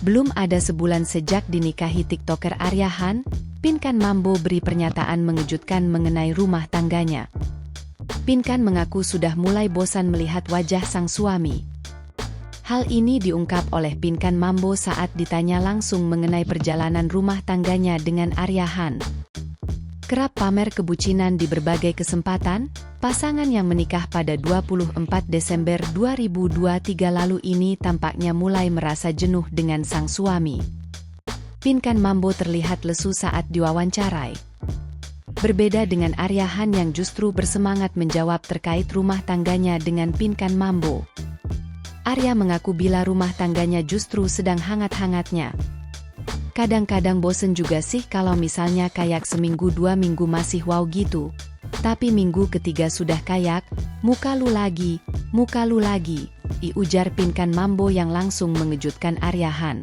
Belum ada sebulan sejak dinikahi TikToker Arya Han, Pinkan Mambo beri pernyataan mengejutkan mengenai rumah tangganya. Pinkan mengaku sudah mulai bosan melihat wajah sang suami. Hal ini diungkap oleh Pinkan Mambo saat ditanya langsung mengenai perjalanan rumah tangganya dengan Arya Han. Kerap pamer kebucinan di berbagai kesempatan, pasangan yang menikah pada 24 Desember 2023 lalu ini tampaknya mulai merasa jenuh dengan sang suami. Pinkan Mambo terlihat lesu saat diwawancarai. Berbeda dengan Arya Han yang justru bersemangat menjawab terkait rumah tangganya dengan Pinkan Mambo. Arya mengaku bila rumah tangganya justru sedang hangat-hangatnya. Kadang-kadang bosen juga sih kalau misalnya kayak seminggu 2 minggu masih wow gitu. Tapi minggu ketiga sudah kayak, muka lu lagi, ujar Pinkan Mambo yang langsung mengejutkan Arya Han.